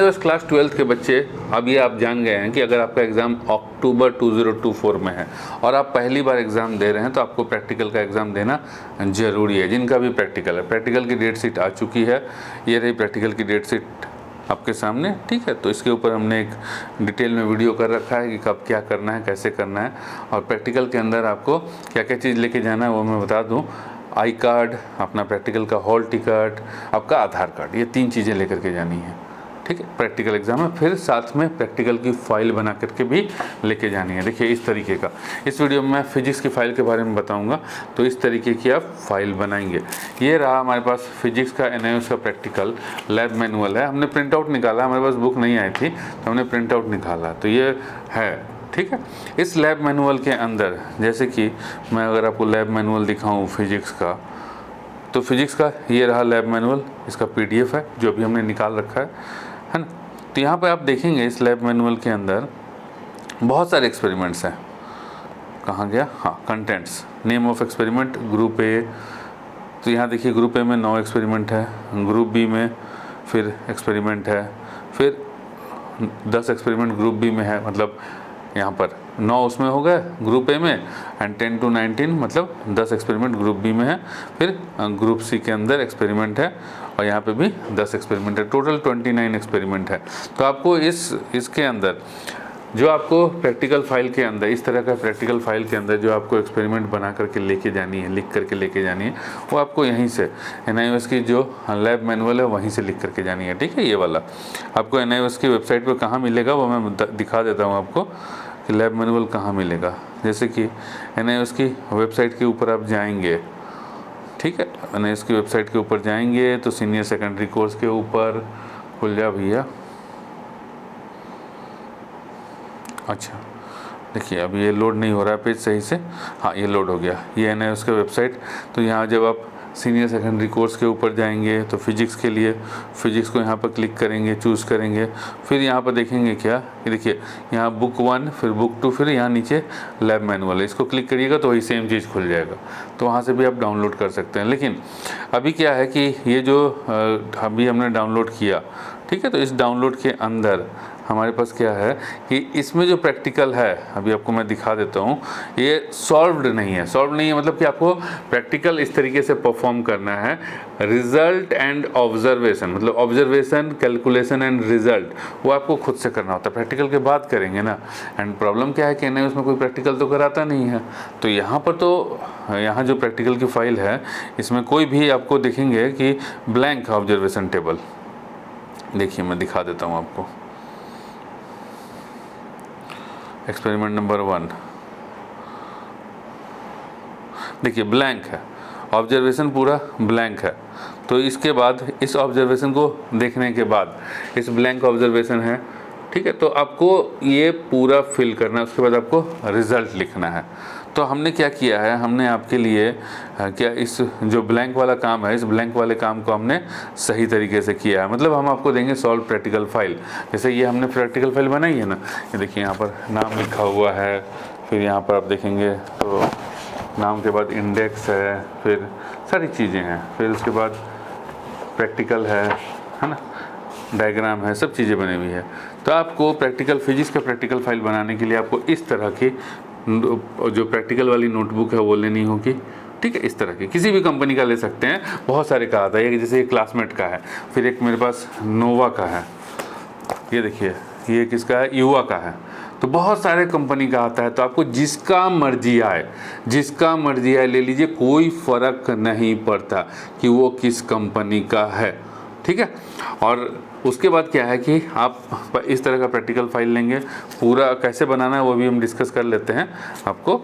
NIOS class 12th के बच्चे, अब ये आप जान गए हैं कि अगर आपका एग्ज़ाम अक्टूबर 2024 में है और आप पहली बार एग्ज़ाम दे रहे हैं तो आपको प्रैक्टिकल का एग्ज़ाम देना ज़रूरी है। जिनका भी प्रैक्टिकल है, प्रैक्टिकल की डेट शीट आ चुकी है, ये रही प्रैक्टिकल की डेट शीट आपके सामने, ठीक है। तो इसके ऊपर हमने एक डिटेल में वीडियो कर रखा है कि कब क्या करना है, कैसे करना है, और प्रैक्टिकल के अंदर आपको क्या क्या चीज़ लेके जाना है वो मैं बता दूं। आई कार्ड, अपना प्रैक्टिकल का हॉल टिकट, आपका आधार कार्ड, ये 3 चीज़ें लेकर के जानी है, ठीक है। प्रैक्टिकल एग्जाम है, फिर साथ में प्रैक्टिकल की फ़ाइल बना करके भी लेके जानी है। देखिए इस तरीके का, इस वीडियो में मैं फिजिक्स की फ़ाइल के बारे में बताऊंगा, तो इस तरीके की आप फाइल बनाएंगे। ये रहा हमारे पास फिजिक्स का NIOS का प्रैक्टिकल लैब मैनुअल है। हमने प्रिंट आउट निकाला, हमारे पास बुक नहीं आई थी तो हमने प्रिंट आउट निकाला, तो ये है, ठीक है। इस लैब मैनुअल के अंदर, जैसे कि मैं अगर आपको लैब मैनुअल दिखाऊँ फिजिक्स का, तो फिजिक्स का ये रहा लैब मैनुअल, इसका PDF है जो अभी हमने निकाल रखा है ना। तो यहाँ पे आप देखेंगे इस लैब मैनुअल के अंदर बहुत सारे एक्सपेरिमेंट्स हैं। कहाँ गया, हाँ, contents, name of experiment, group A. तो यहाँ देखिए ग्रुप ए में 9 एक्सपेरिमेंट है, ग्रुप बी में फिर एक्सपेरिमेंट है, फिर 10 एक्सपेरिमेंट ग्रुप बी में है, मतलब यहाँ पर 9 उसमें हो गए ग्रुप ए में, एंड 10 to 19 मतलब 10 एक्सपेरिमेंट ग्रुप बी में है। फिर ग्रुप सी के अंदर एक्सपेरिमेंट है और यहाँ पे भी 10 एक्सपेरिमेंट है, टोटल 29 एक्सपेरिमेंट है। तो आपको इसके अंदर जो आपको प्रैक्टिकल फाइल के अंदर, इस तरह का प्रैक्टिकल फाइल के अंदर जो आपको एक्सपेरिमेंट बना करके लेके जानी है, लिख करके लेके जानी है, वो आपको यहीं से NIOS की जो लैब मैनुअल है वहीं से लिख करके जानी है, ठीक है। ये वाला आपको NIOS की वेबसाइट पर कहाँ मिलेगा वो मैं दिखा देता हूँ आपको कि लैब मैनुअल कहाँ मिलेगा। जैसे कि NIOS की वेबसाइट के ऊपर आप जाएंगे, ठीक है, NIOS की वेबसाइट के ऊपर जाएंगे तो सीनियर सेकेंडरी कोर्स के ऊपर खुल जा भैया। अच्छा देखिए अभी ये लोड नहीं हो रहा है पेज सही से, हाँ ये लोड हो गया, ये NIOS का वेबसाइट। तो यहाँ जब आप सीनियर सेकेंडरी कोर्स के ऊपर जाएंगे तो फिजिक्स के लिए फिजिक्स को यहाँ पर क्लिक करेंगे, चूज़ करेंगे, फिर यहाँ पर देखेंगे क्या, ये देखिए यहाँ बुक 1, फिर बुक 2, फिर यहाँ नीचे लैब मैनुअल है, इसको क्लिक करिएगा तो वही सेम चीज़ खुल जाएगा। तो वहाँ से भी आप डाउनलोड कर सकते हैं। लेकिन अभी क्या है कि ये जो अभी हमने डाउनलोड किया, ठीक है, तो इस डाउनलोड के अंदर हमारे पास क्या है कि इसमें जो प्रैक्टिकल है, अभी आपको मैं दिखा देता हूँ, ये सॉल्व्ड नहीं है। सॉल्व नहीं है मतलब कि आपको प्रैक्टिकल इस तरीके से परफॉर्म करना है, रिजल्ट एंड ऑब्जर्वेशन, मतलब ऑब्जर्वेशन, कैलकुलेशन एंड रिजल्ट, वो आपको खुद से करना होता है, प्रैक्टिकल के बाद करेंगे ना। एंड प्रॉब्लम क्या है कि NIOS में कोई प्रैक्टिकल तो कराता नहीं है। तो यहाँ पर तो यहाँ जो प्रैक्टिकल की फाइल है इसमें कोई भी आपको देखेंगे कि ब्लैंक ऑब्जर्वेशन टेबल, देखिए मैं दिखा देता हूँ आपको। एक्सपेरिमेंट नंबर 1 देखिए ब्लैंक है, ऑब्जर्वेशन पूरा ब्लैंक है। तो इसके बाद इस ऑब्जर्वेशन को देखने के बाद इस ब्लैंक ऑब्जर्वेशन है, ठीक है, तो आपको ये पूरा फिल करना है, उसके बाद आपको रिज़ल्ट लिखना है। तो हमने क्या किया है, हमने आपके लिए क्या इस जो ब्लैंक वाला काम है, इस ब्लैंक वाले काम को हमने सही तरीके से किया है। मतलब हम आपको देंगे सॉल्व प्रैक्टिकल फाइल, जैसे ये हमने प्रैक्टिकल फाइल बनाई है ना, ये देखिए यहाँ पर नाम लिखा हुआ है, फिर यहाँ पर आप देखेंगे तो नाम के बाद इंडेक्स है, फिर सारी चीज़ें हैं, फिर उसके बाद प्रैक्टिकल है ना, डायग्राम है, सब चीज़ें बनी हुई है। तो आपको प्रैक्टिकल फिजिक्स का प्रैक्टिकल फाइल बनाने के लिए आपको इस तरह की जो प्रैक्टिकल वाली नोटबुक है वो लेनी होगी, ठीक है। इस तरह की किसी भी कंपनी का ले सकते हैं, बहुत सारे का आता है, ये जैसे ये क्लासमेट का है, फिर एक मेरे पास नोवा का है, ये देखिए ये किसका है, युवा का है। तो बहुत सारे कंपनी का आता है, तो आपको जिसका मर्जी आए, जिसका मर्जी आए ले लीजिए, कोई फ़र्क नहीं पड़ता कि वो किस कंपनी का है, ठीक है। और उसके बाद क्या है कि आप इस तरह का प्रैक्टिकल फाइल लेंगे, पूरा कैसे बनाना है वो भी हम डिस्कस कर लेते हैं आपको।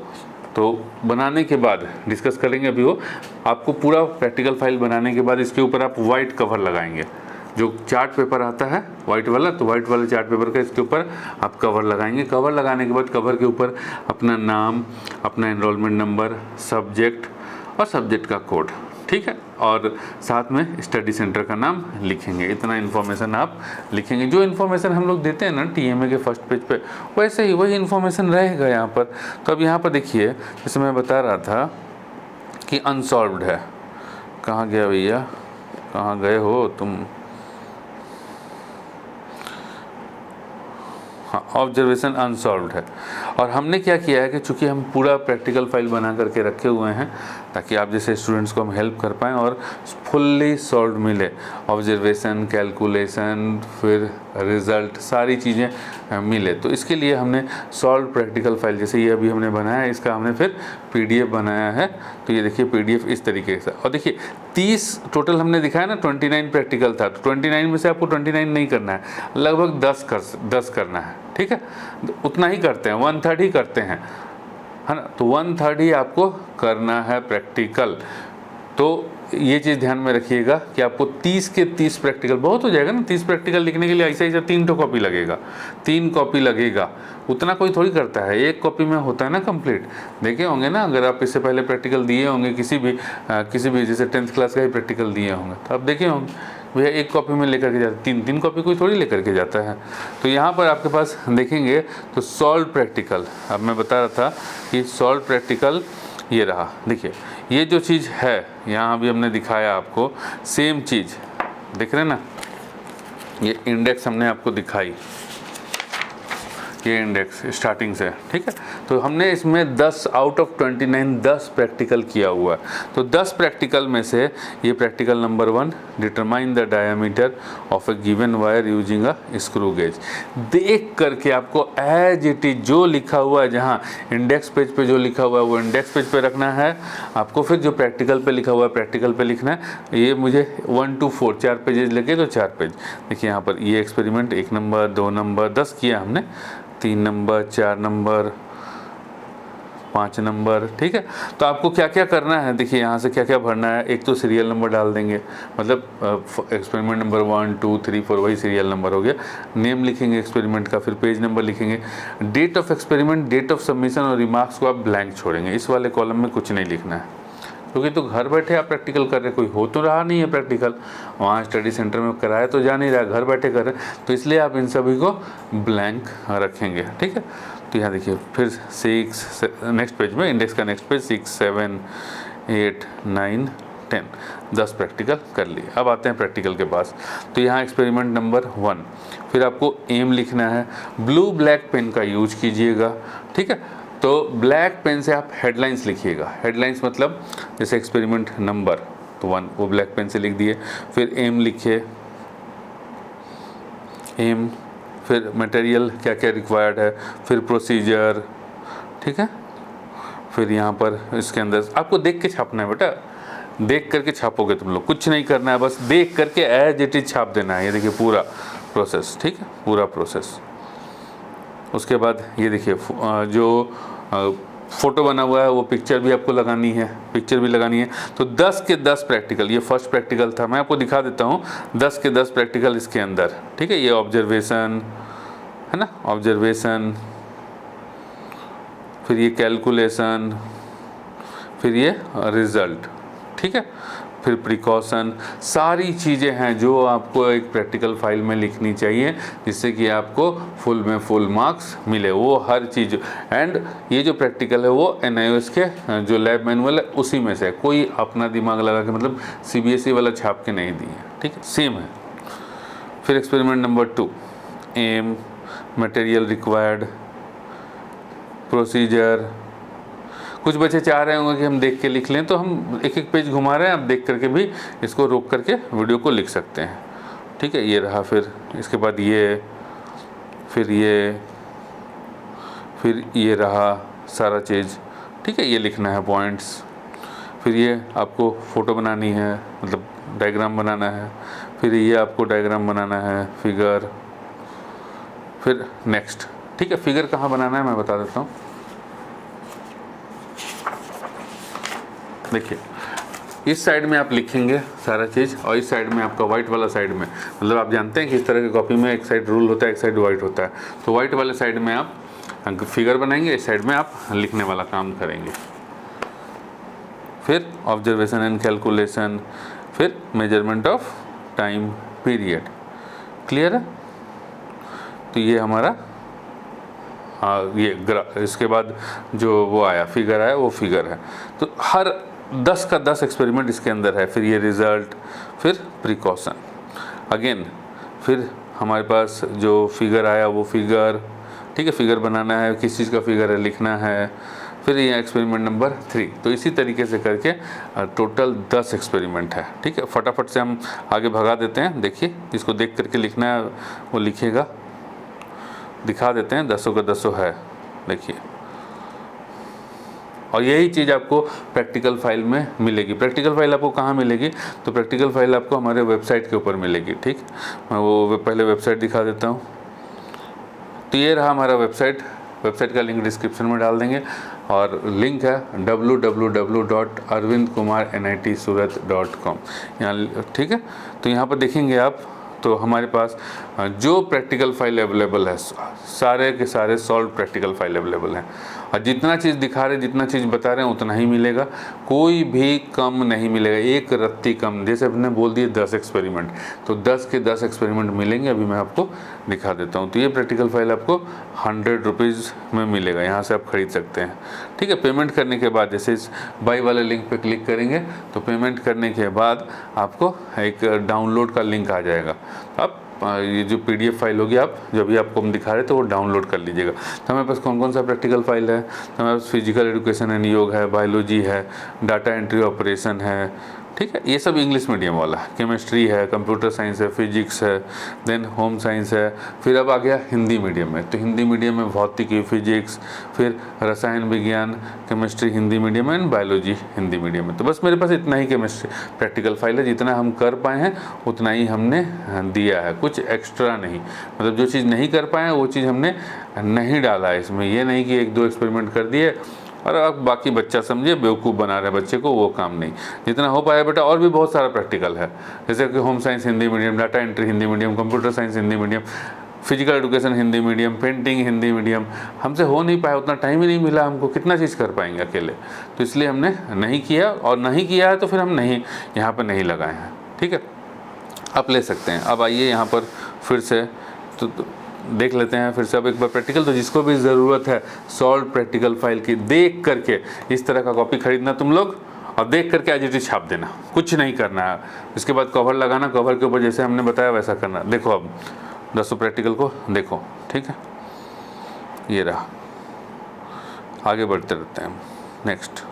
तो बनाने के बाद डिस्कस करेंगे अभी वो, आपको पूरा प्रैक्टिकल फाइल बनाने के बाद इसके ऊपर आप वाइट कवर लगाएंगे, जो चार्ट पेपर आता है वाइट वाला, तो वाइट वाले चार्ट पेपर का इसके ऊपर आप कवर लगाएंगे। कवर लगाने के बाद कवर के ऊपर अपना नाम, अपना एनरोलमेंट नंबर, सब्जेक्ट और सब्जेक्ट का कोड, ठीक है, और साथ में स्टडी सेंटर का नाम लिखेंगे। इतना इन्फॉर्मेशन आप लिखेंगे, जो इन्फॉर्मेशन हम लोग देते हैं ना TMA के फर्स्ट पेज पे, वैसे ही वही इन्फॉर्मेशन रहेगा यहाँ पर। तो अब यहाँ पर देखिए, जैसे मैं बता रहा था कि अनसॉल्व्ड है, कहाँ गया भैया, कहाँ गए हो तुम, हाँ, ऑब्जर्वेशन अनसॉल्व्ड है। और हमने क्या किया है कि चूँकि हम पूरा प्रैक्टिकल फाइल बना करके रखे हुए हैं ताकि आप जैसे स्टूडेंट्स को हम हेल्प कर पाएँ और फुल्ली सॉल्व मिले, ऑब्जर्वेशन, कैलकुलेशन, फिर रिज़ल्ट, सारी चीज़ें मिले। तो इसके लिए हमने सॉल्व प्रैक्टिकल फाइल, जैसे ये अभी हमने बनाया है, इसका हमने फिर PDF बनाया है। तो ये देखिए PDF इस तरीके से। और देखिए 30 टोटल हमने दिखाया ना, 29 प्रैक्टिकल था, तो 29 में से आपको 29 नहीं करना है, लगभग 10 करना है, ठीक है। तो उतना ही करते हैं, 1/3 ही करते हैं, है ना। तो 1/3 ही आपको करना है प्रैक्टिकल। तो ये चीज़ ध्यान में रखिएगा कि आपको 30 के 30 प्रैक्टिकल बहुत हो जाएगा ना। 30 प्रैक्टिकल लिखने के लिए ऐसा 3 कॉपी लगेगा, 3 कॉपी लगेगा। उतना कोई थोड़ी करता है, 1 कॉपी में होता है ना कंप्लीट। देखे होंगे ना, अगर आप इससे पहले प्रैक्टिकल दिए होंगे किसी भी जैसे 10th क्लास का ही प्रैक्टिकल दिए होंगे, तो आप देखे होंगे भैया 1 कॉपी में लेकर के जाते, 3 कॉपी कोई थोड़ी लेकर के जाता है। तो यहाँ पर आपके पास देखेंगे तो सॉल्व प्रैक्टिकल, अब मैं बता रहा था कि सॉल्व प्रैक्टिकल ये रहा। देखिए ये जो चीज़ है यहाँ भी हमने दिखाया आपको, सेम चीज़ देख रहे हैं ना, ये इंडेक्स हमने आपको दिखाई, ये इंडेक्स स्टार्टिंग से, ठीक है। तो हमने इसमें 10 आउट ऑफ 29 10 प्रैक्टिकल किया हुआ है। तो 10 प्रैक्टिकल में से ये practical number 1, determine the diameter of A given wire using a screw gauge. देख करके आपको एज इट इज जो लिखा हुआ है, जहाँ इंडेक्स पेज पे जो लिखा हुआ है वो इंडेक्स पेज पे रखना है आपको, फिर जो प्रैक्टिकल पे लिखा हुआ है प्रैक्टिकल पे लिखना है। ये मुझे 1 to 4 4 पेजेस लगे, तो 4 पेज। देखिए यहाँ पर ये एक्सपेरिमेंट 1 नंबर 2 नंबर 10 किया हमने, 3 नंबर 4 नंबर 5 नंबर, ठीक है। तो आपको क्या क्या करना है, देखिए यहाँ से क्या क्या भरना है। एक तो सीरियल नंबर डाल देंगे, मतलब एक्सपेरिमेंट नंबर 1 2 3 4 वही सीरियल नंबर हो गया। नेम लिखेंगे एक्सपेरिमेंट का, फिर पेज नंबर लिखेंगे, date of experiment, date of submission और रिमार्क्स को आप ब्लैंक छोड़ेंगे। इस वाले कॉलम में कुछ नहीं लिखना है, क्योंकि तो घर बैठे आप प्रैक्टिकल कर रहे हैं, कोई हो तो रहा नहीं है प्रैक्टिकल, वहाँ स्टडी सेंटर में कराया तो जा नहीं रहा, घर बैठे कर रहे हैं, तो इसलिए आप इन सभी को ब्लैंक रखेंगे, ठीक है। तो यहाँ देखिए फिर 6 नेक्स्ट पेज में, इंडेक्स का नेक्स्ट पेज 6 7 8 9 10 10 प्रैक्टिकल कर लिए। अब आते हैं प्रैक्टिकल के पास। तो यहाँ एक्सपेरिमेंट नंबर 1, फिर आपको एम लिखना है, ब्लू ब्लैक पेन का यूज कीजिएगा, ठीक है। तो ब्लैक पेन से आप हेडलाइंस लिखिएगा। हेडलाइंस मतलब जैसे एक्सपेरिमेंट नंबर तो 1 वो ब्लैक पेन से लिख दिए, फिर एम लिखिए, एम, फिर मटेरियल क्या क्या रिक्वायर्ड है, फिर प्रोसीजर, ठीक है। फिर यहाँ पर इसके अंदर आपको देख के छापना है बेटा, देख करके छापोगे तुम लोग, कुछ नहीं करना है, बस देख करके एज इट इज छाप देना है। ये देखिए पूरा प्रोसेस, ठीक है, पूरा प्रोसेस। उसके बाद ये देखिए जो फ़ोटो बना हुआ है वो पिक्चर भी आपको लगानी है, पिक्चर भी लगानी है। तो 10 के 10 प्रैक्टिकल, ये फर्स्ट प्रैक्टिकल था, मैं आपको दिखा देता हूँ 10 के 10 प्रैक्टिकल इसके अंदर, ठीक है। ये ऑब्जर्वेशन है ना, ऑब्जर्वेशन, फिर ये कैलकुलेशन, फिर ये रिज़ल्ट, ठीक है, फिर प्रिकॉशन, सारी चीज़ें हैं जो आपको एक प्रैक्टिकल फाइल में लिखनी चाहिए, जिससे कि आपको फुल में फुल मार्क्स मिले, वो हर चीज़। एंड ये जो प्रैक्टिकल है वो NIOS के जो लैब मैनुअल है उसी में से, कोई अपना दिमाग लगा के, मतलब CBSE वाला छाप के नहीं दिए, ठीक है, सेम है। फिर experiment number 2, aim, material required, procedure. कुछ बच्चे चाह रहे होंगे कि हम देख के लिख लें, तो हम एक एक पेज घुमा रहे हैं, आप देख करके भी इसको रोक करके वीडियो को लिख सकते हैं, ठीक है। ये रहा, फिर इसके बाद ये, फिर ये रहा सारा चीज़, ठीक है। ये लिखना है पॉइंट्स, फिर ये आपको फ़ोटो बनानी है, मतलब डायग्राम बनाना है, फिर ये आपको डायग्राम बनाना है, फिगर, फिर नेक्स्ट, ठीक है। फिगर कहाँ बनाना है मैं बता देता हूँ। देखिए इस साइड में आप लिखेंगे सारा चीज़, और इस साइड में आपका वाइट वाला साइड में, मतलब आप जानते हैं कि इस तरह की कॉपी में एक साइड रूल होता है, एक साइड वाइट होता है। तो वाइट वाले साइड में आप फिगर बनाएंगे, इस साइड में आप लिखने वाला काम करेंगे। फिर ऑब्जर्वेशन एंड कैलकुलेशन, फिर measurement of time period. Clear है? तो ये हमारा ये इसके बाद जो वो आया फिगर आया वो फिगर है। तो हर 10 का 10 एक्सपेरिमेंट इसके अंदर है। फिर ये रिज़ल्ट, फिर प्रिकॉशन, अगेन फिर हमारे पास जो फिगर आया वो फिगर, ठीक है, फिगर बनाना है, किस चीज़ का फिगर है लिखना है। फिर ये एक्सपेरिमेंट नंबर 3। तो इसी तरीके से करके टोटल 10 एक्सपेरिमेंट है। ठीक है, फटाफट से हम आगे भगा देते हैं। देखिए, जिसको देख करके लिखना है वो लिखेगा, दिखा देते हैं। 10 का 10 है, देखिए। और यही चीज़ आपको प्रैक्टिकल फाइल में मिलेगी। प्रैक्टिकल फाइल आपको कहाँ मिलेगी? तो प्रैक्टिकल फाइल आपको हमारे वेबसाइट के ऊपर मिलेगी। ठीक, मैं वो पहले वेबसाइट दिखा देता हूँ। तो ये रहा हमारा वेबसाइट का लिंक डिस्क्रिप्शन में डाल देंगे, और लिंक है www.arvindkumarnitsurat.com यहाँ। ठीक है, तो यहाँ पर देखेंगे आप, तो हमारे पास जो प्रैक्टिकल फाइल अवेलेबल है, सारे के सारे सॉल्व प्रैक्टिकल फाइल अवेलेबल हैं। और जितना चीज़ दिखा रहे, जितना चीज़ बता रहे हैं उतना ही मिलेगा, कोई भी कम नहीं मिलेगा, एक रत्ती कम। जैसे हमने बोल दिए 10 एक्सपेरिमेंट, तो 10 के 10 एक्सपेरिमेंट मिलेंगे। अभी मैं आपको दिखा देता हूँ। तो ये प्रैक्टिकल फाइल आपको 100 रुपीज़ में मिलेगा, यहाँ से आप खरीद सकते हैं। ठीक है, पेमेंट करने के बाद जैसे इस बाई वाले लिंक पे क्लिक करेंगे तो पेमेंट करने के बाद आपको एक डाउनलोड का लिंक आ जाएगा। आप ये जो PDF फाइल होगी, आप जो भी आपको हम दिखा रहे थे वो डाउनलोड कर लीजिएगा। तो हमारे पास कौन कौन सा प्रैक्टिकल फाइल है? तो हमारे पास फिजिकल एजुकेशन एंड योग है, बायोलॉजी है, डाटा एंट्री ऑपरेशन है। ठीक है, ये सब इंग्लिश मीडियम वाला है। केमिस्ट्री है, कंप्यूटर साइंस है, फिजिक्स है, देन होम साइंस है। फिर अब आ गया हिंदी मीडियम में, तो हिंदी मीडियम में भौतिकी, फिजिक्स, फिर रसायन विज्ञान, chemistry Hindi medium and biology Hindi medium में। तो बस मेरे पास इतना ही केमिस्ट्री प्रैक्टिकल फाइल है। जितना हम कर पाए हैं उतना ही हमने दिया है, कुछ एक्स्ट्रा नहीं। मतलब जो चीज़ नहीं कर पाए वो चीज़ हमने नहीं डाला है इसमें। ये नहीं कि 1-2 एक्सपेरिमेंट कर दिए और आप बाकी बच्चा समझिए बेवकूफ़ बना रहे हैं बच्चे को, वो काम नहीं। जितना हो पाया बेटा। और भी बहुत सारा प्रैक्टिकल है, जैसे कि home science Hindi medium, data entry Hindi medium, computer science Hindi medium, physical education Hindi medium, painting Hindi medium. हमसे हो नहीं पाया, उतना टाइम ही नहीं मिला हमको, कितना चीज़ कर पाएंगे अकेले। तो इसलिए हमने नहीं किया, और नहीं किया है तो फिर हम नहीं यहाँ पर नहीं लगाए हैं। ठीक है, आप ले सकते हैं। अब आइए यहाँ पर फिर से तो देख लेते हैं फिर से अब एक बार प्रैक्टिकल। तो जिसको भी ज़रूरत है सॉल्व प्रैक्टिकल फाइल की, देख करके इस तरह का कॉपी खरीदना तुम लोग, और देख करके एज इट इज छाप देना, कुछ नहीं करना है। इसके बाद कवर लगाना, कवर के ऊपर जैसे हमने बताया वैसा करना। देखो अब 10 प्रैक्टिकल को देखो। ठीक है, ये रहा, आगे बढ़ते रहते हैं।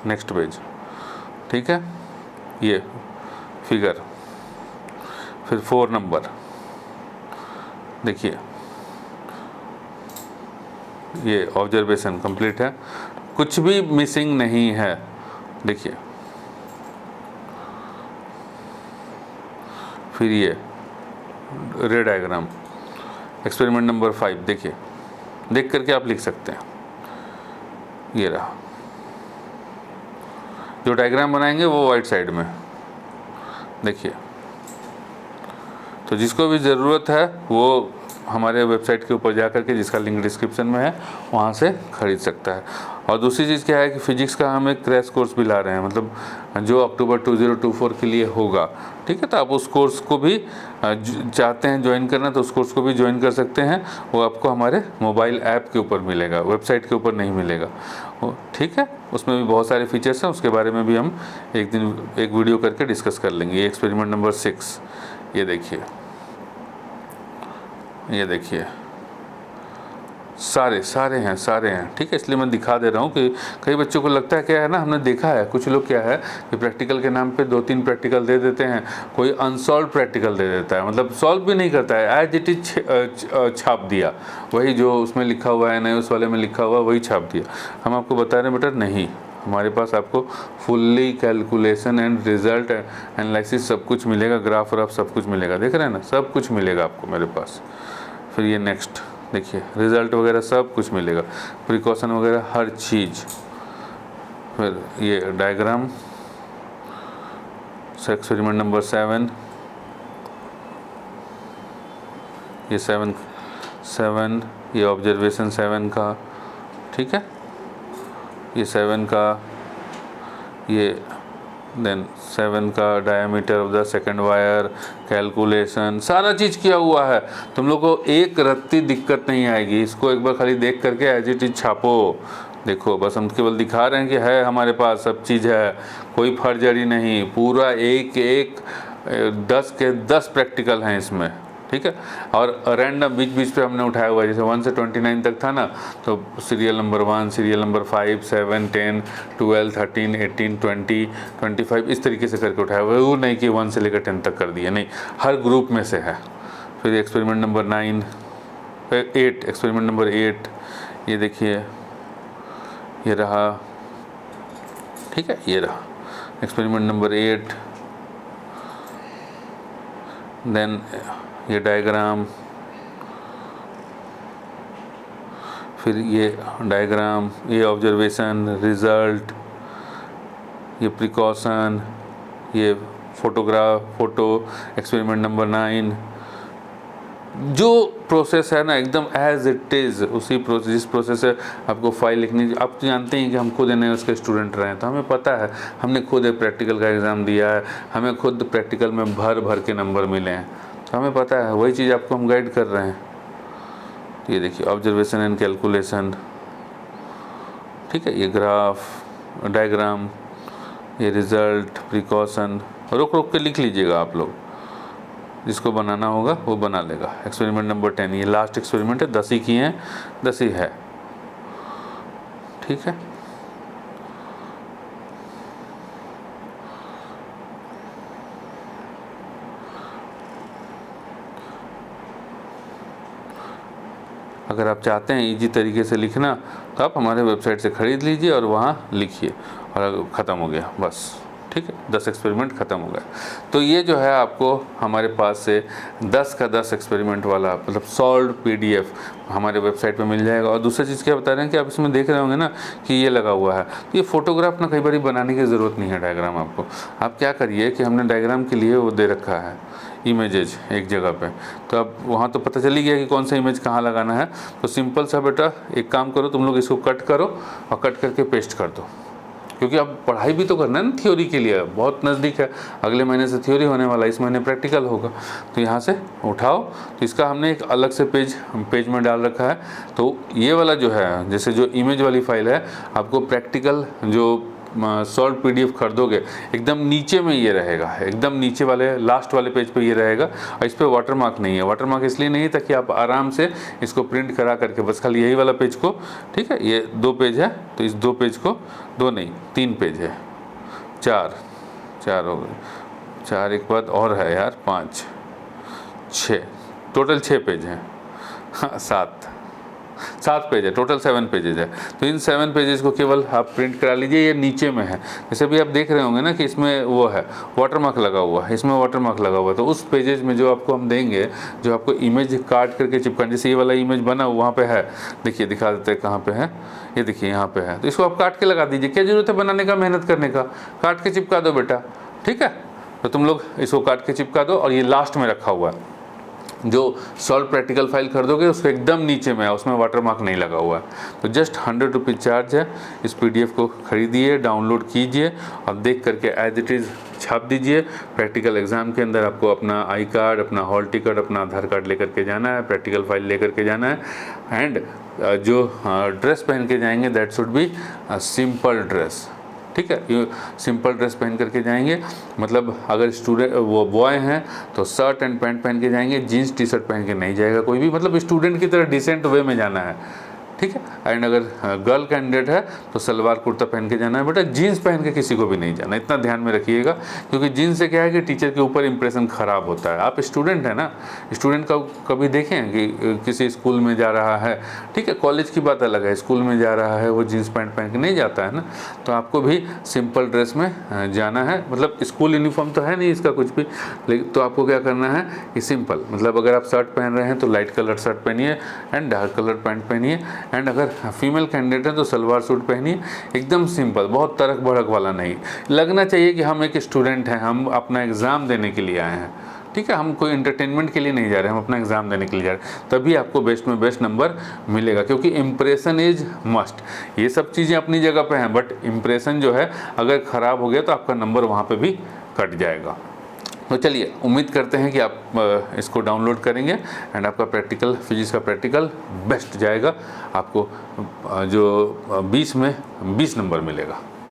Next page. ठीक है, ये फिगर, फिर 4 नंबर देखिए, ये ऑब्जर्वेशन कंप्लीट है, कुछ भी मिसिंग नहीं है। देखिए, फिर ये रे डायग्राम, एक्सपेरिमेंट नंबर 5। देखिए, देख करके आप लिख सकते हैं। ये रहा, जो डायग्राम बनाएंगे वो वाइट साइड में देखिए। तो जिसको भी ज़रूरत है वो हमारे वेबसाइट के ऊपर जा कर के, जिसका लिंक डिस्क्रिप्शन में है, वहाँ से खरीद सकता है। और दूसरी चीज़ क्या है कि फ़िजिक्स का हम एक क्रैश कोर्स भी ला रहे हैं, मतलब जो अक्टूबर 2024 के लिए होगा। ठीक है, तो आप उस कोर्स को भी चाहते हैं ज्वाइन करना तो उस कोर्स को भी ज्वाइन कर सकते हैं। वो आपको हमारे मोबाइल ऐप के ऊपर मिलेगा, वेबसाइट के ऊपर नहीं मिलेगा। ठीक है, उसमें भी बहुत सारे फीचर्स हैं, उसके बारे में भी हम एक दिन एक वीडियो करके डिस्कस कर लेंगे। ये एक्सपेरिमेंट नंबर 6, ये देखिए, ये देखिए, सारे हैं। ठीक है, इसलिए मैं दिखा दे रहा हूँ कि कई बच्चों को लगता है क्या है ना, हमने देखा है कुछ लोग क्या है कि प्रैक्टिकल के नाम पे 2-3 प्रैक्टिकल दे देते हैं, कोई अनसॉल्व प्रैक्टिकल दे देता है, मतलब सॉल्व भी नहीं करता है, एज इट इज छाप दिया, वही जो उसमें लिखा हुआ है, नहीं उस वाले में लिखा हुआ वही छाप दिया। हम आपको बता रहे हैं बेटा, नहीं, हमारे पास आपको fully calculation and result analysis सब कुछ मिलेगा, ग्राफ व्राफ सब कुछ मिलेगा। देख रहे हैं ना, सब कुछ मिलेगा आपको मेरे पास। फिर ये नेक्स्ट देखिए, रिज़ल्ट वगैरह सब कुछ मिलेगा, प्रिकॉशन वगैरह हर चीज़। फिर ये डायग्राम, एक्सपेरिमेंट नंबर 7, ये 7, ये ऑब्जर्वेशन 7 का। ठीक है, ये 7 का, ये देन 7 का diameter of the second wire, calculation, सारा चीज़ किया हुआ है। तुम लोग को एक रत्ती दिक्कत नहीं आएगी। इसको एक बार खाली देख करके एज इट इज छापो। देखो, बस हम केवल दिखा रहे हैं कि है हमारे पास सब चीज़ है, कोई फर्जरी नहीं, पूरा एक 10 के 10 प्रैक्टिकल हैं इसमें। ठीक है। और रैंडम बीच बीच पे हमने उठाया हुआ है, जैसे 1 से 29 तक था ना, तो सीरियल नंबर 1, सीरियल नंबर 5, 7, 10, 12, 13, 18, 20, 25 इस तरीके से करके उठाया हुआ है। वो नहीं कि 1 से लेकर 10 तक कर दिया, नहीं, हर ग्रुप में से है। फिर एक्सपेरिमेंट नंबर 9, 8, एक्सपेरिमेंट नंबर 8 ये देखिए, ये रहा, ठीक है, ये रहा एक्सपेरिमेंट नंबर 8। देन ये डायग्राम, फिर ये डायग्राम, ये ऑब्जर्वेशन, रिज़ल्ट, ये प्रिकॉशन, ये फोटो, एक्सपेरिमेंट नंबर 9। जो प्रोसेस है ना एकदम एज इट इज़, उसी प्रोसेस, जिस प्रोसेस से आपको फाइल लिखनी। आप तो जानते हैं कि हम खुद एनआईओएस के स्टूडेंट रहे हैं, तो हमें पता है, हमने खुद एक प्रैक्टिकल का एग्ज़ाम दिया है, हमें खुद प्रैक्टिकल में भर भर के नंबर मिले हैं, तो हमें पता है, वही चीज़ आपको हम गाइड कर रहे हैं। तो ये देखिए ऑब्जर्वेशन एंड कैलकुलेशन, ठीक है, ये ग्राफ, डायग्राम, ये रिज़ल्ट, प्रिकॉशन, रुक रुक के लिख लीजिएगा आप लोग, जिसको बनाना होगा वो बना लेगा। एक्सपेरिमेंट नंबर 10 ये लास्ट एक्सपेरिमेंट है, 10 ही किए हैं, 10 ही है, ठीक है। अगर आप चाहते हैं इजी तरीके से लिखना तो आप हमारे वेबसाइट से ख़रीद लीजिए और वहाँ लिखिए, और ख़त्म हो गया बस, ठीक है, 10 एक्सपेरिमेंट ख़त्म हो गया। तो ये जो है आपको हमारे पास से 10 का 10 एक्सपेरिमेंट वाला मतलब सॉल्व्ड PDF हमारे वेबसाइट पे मिल जाएगा। और दूसरी चीज़ क्या बता रहे हैं कि आप इसमें देख रहे होंगे ना कि ये लगा हुआ है, तो ये फ़ोटोग्राफ ना कई बार बनाने की ज़रूरत नहीं है डायग्राम आपको। आप क्या करिए कि हमने डायग्राम के लिए वो दे रखा है इमेजेज एक जगह पे, तो अब वहाँ तो पता चल ही गया कि कौन सा इमेज कहाँ लगाना है। तो सिंपल सा बेटा एक काम करो, तुम लोग इसको कट करो और कट करके पेस्ट कर दो, क्योंकि अब पढ़ाई भी तो करना है ना थ्योरी के लिए, बहुत नज़दीक है, अगले महीने से थ्योरी होने वाला है, इस महीने प्रैक्टिकल होगा। तो यहाँ से उठाओ, तो इसका हमने एक अलग से पेज में डाल रखा है। तो ये वाला जो है, जैसे जो इमेज वाली फाइल है, आपको प्रैक्टिकल जो सॉल्व PDF खरीदोगे एकदम नीचे में ये रहेगा, एकदम नीचे वाले लास्ट वाले पेज पे ये रहेगा, और इस पर वाटरमार्क नहीं है। वाटरमार्क इसलिए नहीं है ताकि आप आराम से इसको प्रिंट करा करके बस खाली यही वाला पेज को, ठीक है, ये 2 पेज है तो इस 2 पेज को, 2 नहीं 3 पेज है, 4 हो गए, 4 एक बात और है यार, 5 6 टोटल 6 पेज हैं, हाँ 7 पेज है, टोटल 7 पेजेज है। तो इन 7 पेजेस को केवल आप प्रिंट करा लीजिए, ये नीचे में है। जैसे भी आप देख रहे होंगे ना कि इसमें वो है वाटरमार्क लगा हुआ है, इसमें वाटरमार्क लगा हुआ है, तो उस पेजेज में जो आपको हम देंगे, जो आपको इमेज काट करके चिपकाने, जैसे ये वाला इमेज बना वहाँ पे है, देखिए दिखा देते हैं कहाँ पे है, ये देखिए यहाँ पे है, तो इसको आप काट के लगा दीजिए, क्या जरूरत है बनाने का, मेहनत करने का, काट के चिपका दो बेटा, ठीक है। तो तुम लोग इसको काट के चिपका दो, और ये लास्ट में रखा हुआ है, जो सॉल्व प्रैक्टिकल फाइल खरीदोगे उसको एकदम नीचे में है, उसमें वाटरमार्क नहीं लगा हुआ है। तो जस्ट 100 रुपीज़ चार्ज है, इस PDF को खरीदिए, डाउनलोड कीजिए और देख करके एज इट इज़ छाप दीजिए। प्रैक्टिकल एग्ज़ाम के अंदर आपको अपना आई कार्ड, अपना हॉल टिकट, अपना आधार कार्ड लेकर के जाना है, प्रैक्टिकल फाइल लेकर के जाना है, एंड जो ड्रेस पहन के जाएंगे that should be simple dress, ठीक है। ये सिंपल ड्रेस पहन करके जाएंगे, मतलब अगर स्टूडेंट वो बॉय हैं तो शर्ट एंड पैंट पहन के जाएंगे, जीन्स टी-शर्ट पहन के नहीं जाएगा कोई भी, मतलब स्टूडेंट की तरह डिसेंट वे में जाना है, ठीक है। एंड अगर गर्ल कैंडिडेट है तो सलवार कुर्ता पहन के जाना है बेटा, जीन्स पहन के किसी को भी नहीं जाना, इतना ध्यान में रखिएगा, क्योंकि जीन्स से क्या है कि टीचर के ऊपर इंप्रेशन ख़राब होता है। आप स्टूडेंट हैं ना, स्टूडेंट का कभी देखें कि किसी स्कूल में जा रहा है, ठीक है, कॉलेज की बात अलग है, स्कूल में जा रहा है वो जीन्स पैंट पहन के नहीं जाता है ना, तो आपको भी सिंपल ड्रेस में जाना है, मतलब स्कूल यूनिफॉर्म तो है नहीं इसका कुछ भी, लेकिन तो आपको क्या करना है कि सिंपल, मतलब अगर आप शर्ट पहन रहे हैं तो लाइट कलर शर्ट पहनिए एंड डार्क कलर पैंट पहनिए, एंड अगर फीमेल कैंडिडेट है तो सलवार सूट पहनिए, एकदम सिंपल, बहुत तड़क भड़क वाला नहीं, लगना चाहिए कि हम एक स्टूडेंट हैं, हम अपना एग्ज़ाम देने के लिए आए हैं, ठीक है, हम कोई एंटरटेनमेंट के लिए नहीं जा रहे हैं, हम अपना एग्ज़ाम देने के लिए जा रहे हैं, तभी आपको बेस्ट में बेस्ट नंबर मिलेगा, क्योंकि इम्प्रेशन इज मस्ट। ये सब चीज़ें अपनी जगह पे हैं, बट इम्प्रेशन जो है अगर ख़राब हो गया तो आपका नंबर वहाँ पे भी कट जाएगा। तो चलिए, उम्मीद करते हैं कि आप इसको डाउनलोड करेंगे एंड आपका प्रैक्टिकल, फिजिक्स का प्रैक्टिकल बेस्ट जाएगा, आपको जो 20 में 20 नंबर मिलेगा।